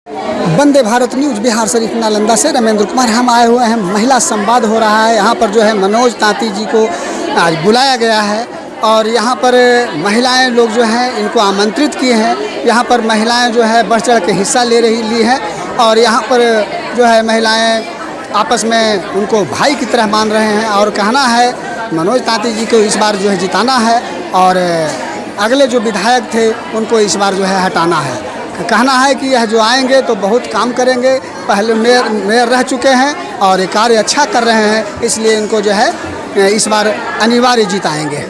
Vande Bharat news Bihar Sharif Nalanda से रमेंद्र कुमार हम आए हुए हैं। महिला संवाद हो रहा है यहाँ पर जो है मनोज तांती जी को आज बुलाया गया है और यहाँ पर महिलाएं लोग जो हैं इनको आमंत्रित किए हैं। यहाँ पर महिलाएं जो है बढ़ चढ़ के हिस्सा ली है और यहाँ पर जो है महिलाएं आपस में उनको भाई की तरह मान रहे हैं और कहना है मनोज तांती जी को इस बार जो है जिताना है और अगले जो विधायक थे उनको इस बार जो है हटाना है। कहना है कि यह जो आएंगे तो बहुत काम करेंगे, पहले मेयर रह चुके हैं और ये कार्य अच्छा कर रहे हैं, इसलिए इनको जो है इस बार अनिवार्य जिताएंगे।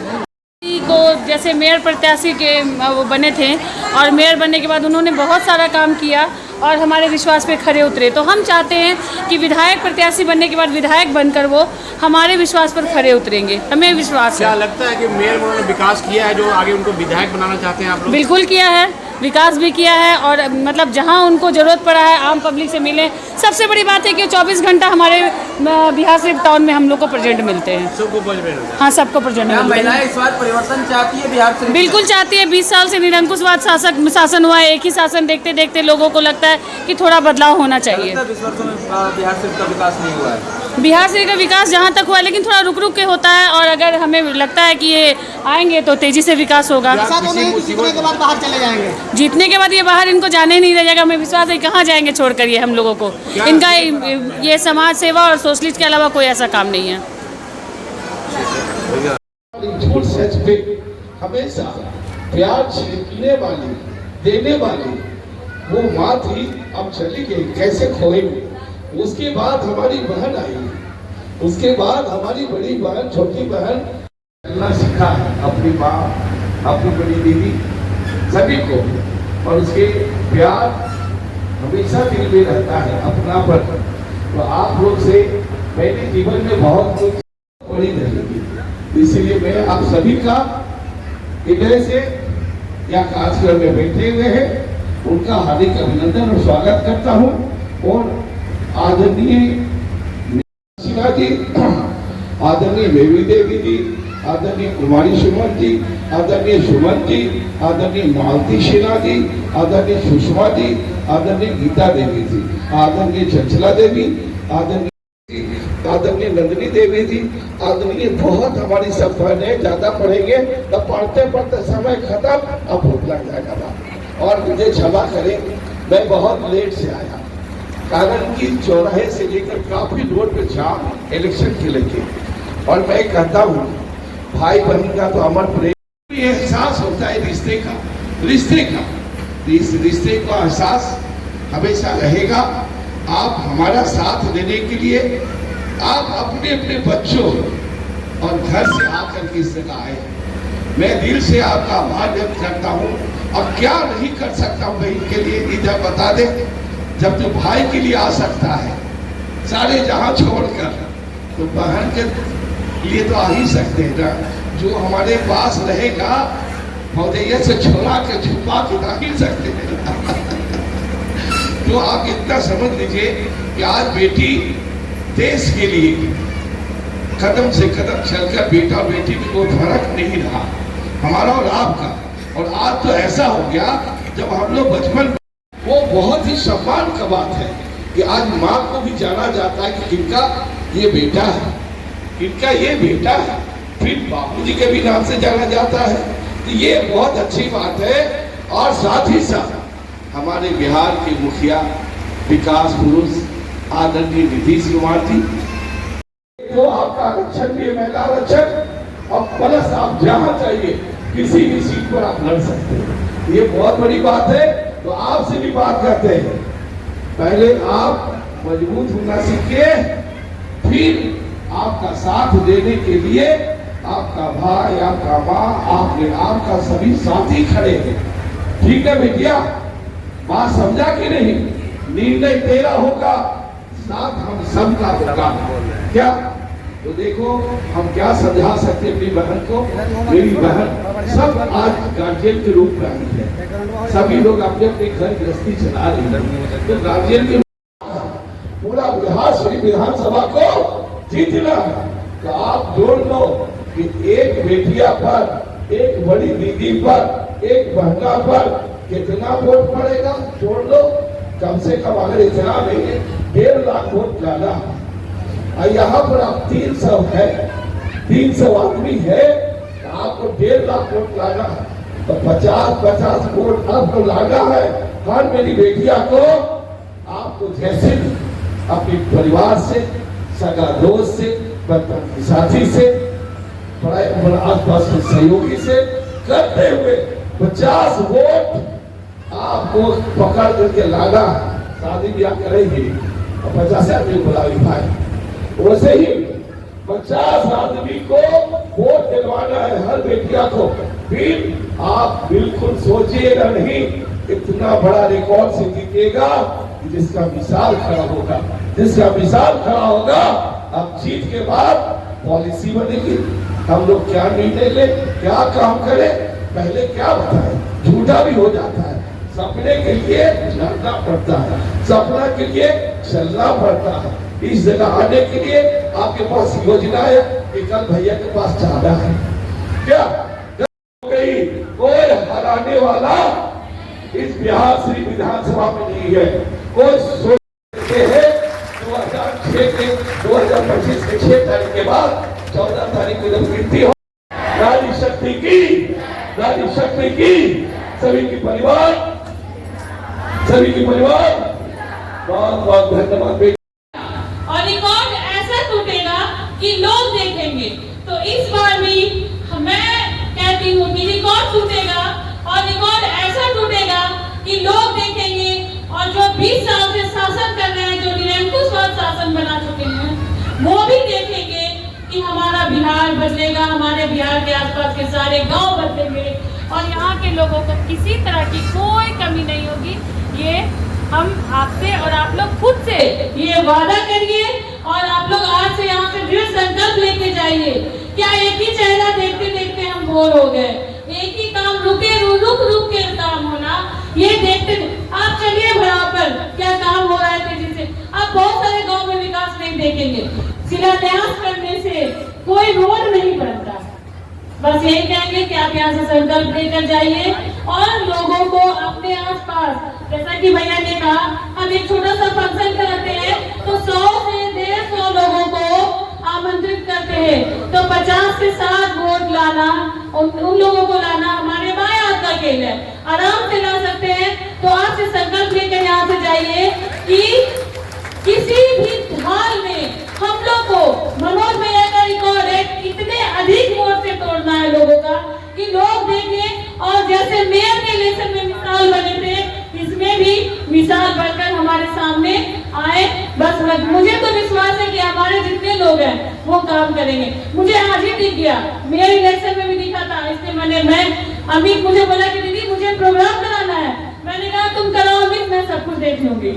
को जैसे मेयर प्रत्याशी के वो बने थे और मेयर बनने के बाद उन्होंने बहुत सारा काम किया और हमारे विश्वास पे खरे उतरे, तो हम चाहते हैं कि विधायक प्रत्याशी बनने के बाद विधायक बनकर वो हमारे विश्वास पर खरे उतरेंगे। हमें विश्वास है। क्या लगता है कि मेयर उन्होंने विकास किया है जो आगे उनको विधायक बनाना चाहते हैं आप लोग? बिल्कुल किया है, विकास भी किया है और मतलब जहां उनको ज़रूरत पड़ा है आम पब्लिक से मिले। सबसे बड़ी बात है कि 24 घंटा हमारे बिहार शरीफ टाउन में हम लोग को प्रेजेंट मिलते हैं। सबको प्रेजेंट? हाँ, सबको प्रेजेंट मिलते हैं। महिलाएं इस बार परिवर्तन चाहती है बिहार शरीफ? बिल्कुल चाहती है। 20 साल से निरंकुशवाद शासन हुआ है। एक ही शासन देखते देखते लोगों को लगता है कि थोड़ा बदलाव होना चाहिए। 20 वर्षों में बिहार शरीफ का विकास नहीं हुआ है। बिहार शरीफ का विकास जहाँ तक हुआ है लेकिन थोड़ा रुक रुक के होता है और अगर हमें लगता है कि ये आएंगे तो तेजी से विकास होगा। जीतने के बाद बाहर चले जाएंगे। जीतने के बाद ये बाहर इनको जाने ही नहीं दे जाएगा। हमें विश्वास है कहाँ जाएंगे छोड़ कर ये हम लोगों को। इनका ये समाज सेवा और सोशलिस्ट के अलावा कोई ऐसा काम नहीं है। झूठ सच पे हमेशा प्यार छिड़कने वाली देने वाली वो माँ थी, अब चली गई, कैसे खोएंगे। उसके बाद हमारी बहन आई, उसके बाद हमारी बड़ी बहन, छोटी बहन चलना सीखा अपनी माँ, अपनी बड़ी दीदी, सभी को, और उसके प्यार हमेशा दिल में रहता है, अपनापन। तो आप लोग से मैंने जीवन में बहुत कुछ पड़ी रहेगी, इसलिए मैं आप सभी का हृदय से या खासकर में बैठे हुए हैं उनका हार्दिक अभिनंदन और स्वागत करता हूं। और आदरणीय शिला जी, आदरणीय बेबी देवी जी, आदरणीय कुमारी सुमन जी, आदरणीय सुमन जी, आदरणीय मालती शिला जी, आदरणीय सुषमा जी, आदरणीय गीता देवी जी, आदरणीय चंचला देवी, आदरणीय नंदिनी देवी जी, आदरणीय बहुत हमारी सब बहन है। ज्यादा पढ़ेंगे तो पढ़ते पढ़ते समय खत्म, अब भूख लग जाएगा और मुझे क्षमा करें, मैं बहुत लेट से आया, कारण कि चौराहे से लेकर काफी रोड पे जाम इलेक्शन के लेके। और मैं कहता हूँ भाई बहन का तो अमर प्रेम एहसास होता है रिश्ते का, इस रिश्ते का एहसास हमेशा रहेगा। आप हमारा साथ देने के लिए आप अपने अपने बच्चों और घर से आकर के इस जगह आए, मैं दिल से आपका आभार व्यक्त करता हूँ। अब क्या नहीं कर सकता हूँ बहन के लिए, इधर बता दे। जब तो भाई के लिए आ सकता है सारे जहां छोड़कर, तो बहन के लिए तो आ ही सकते हैं ना। जो हमारे पास रहेगा भौदैया से छोड़ा के छुपा के ला ही सकते हैं। तो आप इतना समझ लीजिए कि आज बेटी देश के लिए कदम से कदम चलकर बेटा बेटी में कोई फर्क नहीं रहा हमारा और आपका। और आज तो ऐसा हो गया जब हम लोग बचपन, वो बहुत ही सम्मान का बात है कि आज माँ को भी जाना जाता है कि इनका ये बेटा है, इनका ये बेटा है, फिर बापूजी के भी नाम से जाना जाता है। तो ये बहुत अच्छी बात है। और साथ ही साथ हमारे बिहार के मुखिया विकास पुरुष आदरणीय नीतीश कुमार जी, तो आपका आरक्षण भी है, महिला आरक्षण, और प्लस आप जहाँ चाहिए किसी भी सीट पर आप लड़ सकते हैं, ये बहुत बड़ी बात है। तो आपसे भी बात करते हैं, पहले आप मजबूत होना सीखे, फिर आपका साथ देने के लिए आपका भाई, आपका माँ, आपका सभी साथी खड़े हैं। ठीक है बेटिया, बात समझा कि नहीं? निर्णय तेरा होगा, साथ हम सबका होगा। क्या तो देखो हम क्या समझा सकते अपनी बहन को। मेरी बहन सब आज गार्जियन के रूप में आई है, सभी लोग अपने अपने घर गृहस्थी चला रही है, तो गार्जियन के पूरा बिहार शरीफ विधानसभा को जीतना है। तो आप जोड़ लो कि एक बेटिया पर, एक बड़ी दीदी पर, एक बहना पर कितना वोट पड़ेगा, जोड़ लो। कम से कम अगर इतना नहीं 1.5 लाख वोट लाना, और यहाँ पर आप 300 है, 300 आदमी है, तो आपको 1.5 लाख वोट लाना, तो 50-50 वोट आपको लाना है। हर मेरी बेटिया को आपको जैसे अपने परिवार से, सगा दोस्त से, बचपन के साथी से, आसपास के सहयोगी से करते हुए 50 वोट आपको पकड़ करके लाना। शादी ब्याह करेंगे और 50 आदमी बुलावी भाई, वैसे ही 50 आदमी को वोट दिलवाना है हर बेटिया को। फिर आप बिल्कुल सोचिएगा नहीं, इतना बड़ा रिकॉर्ड से जीतेगा जिसका मिसाल खड़ा होगा, जिसका मिसाल खड़ा होगा। अब जीत के बाद पॉलिसी बनेगी, हम लोग क्या निर्णय ले, क्या काम करें, पहले क्या बताएं, झूठा भी हो जाता है। सपने के लिए लड़ना पड़ता है, सपना के लिए चलना पड़ता है। इस जगह आने के लिए आपके पास योजना है कि कल भैया के पास जाना है, क्या कोई हराने वाला इस बिहार शरीफ विधानसभा में नहीं है। कोई सोचते हैं 2025 के 6 तारीख के बाद 14 तारीख को जब गिनती हो, नारी शक्ति की सभी की परिवार बहुत बहुत धन्यवाद। और रिकॉर्ड ऐसा टूटेगा कि लोग देखेंगे। तो इस बार भी मैं कहती हूँ कि रिकॉर्ड टूटेगा, और रिकॉर्ड ऐसा टूटेगा कि लोग देखेंगे। और जो 20 साल से शासन कर रहे हैं, जो निरंकुशवाद शासन बना चुके हैं, वो भी देखेंगे कि हमारा बिहार बदलेगा, हमारे बिहार के आसपास के सारे गांव बदलेंगे, और यहाँ के लोगों को किसी तरह की कोई कमी नहीं होगी। ये हम आपसे और आप लोग खुद से ये वादा करिए, और आप लोग आज से यहाँ से दृढ़ संकल्प लेके जाइए। क्या एक ही चेहरा देखते देखते हम बोर हो गए? एक ही काम रुक के काम होना, ये देखते आप चलिए बराबर क्या काम हो रहा है तेजी से। आप बहुत सारे गांव में विकास नहीं देखेंगे, शिलान्यास करने से कोई रोड नहीं बनता। बस यही कहेंगे कि आप यहाँ से संकल्प लेकर जाइए और लोगों को अपने आसपास, जैसा कि भैया ने कहा, हम एक छोटा सा फंक्शन कराते हैं तो 100 से 150 लोगों को आमंत्रित करते हैं। तो 50 से 60 वोट लाना, उन लोगों को लाना हमारे बाएं हाथ का खेल है, आराम से ला सकते हैं। तो आज से संकल्प लेकर यहाँ से जाइए कि किसी भी हाल में हम लोग को मनोज भैया का रिकॉर्ड है, इतने अधिक वोट से तोड़ना है लोगों का कि लोग देखें। और जैसे मेयर के इलेक्शन में मिसाल बने थे, इसमें भी मिसाल बनकर हमारे सामने आए। बस मुझे तो विश्वास है कि हमारे जितने लोग हैं वो काम करेंगे। मुझे आज ही दिख गया, मेयर इलेक्शन में भी दिखा था, इसलिए मैं अमित मुझे बोला कि दीदी मुझे प्रोग्राम कराना है। मैंने कहा तुम कराओ अमित, मैं सब कुछ देख लूंगी।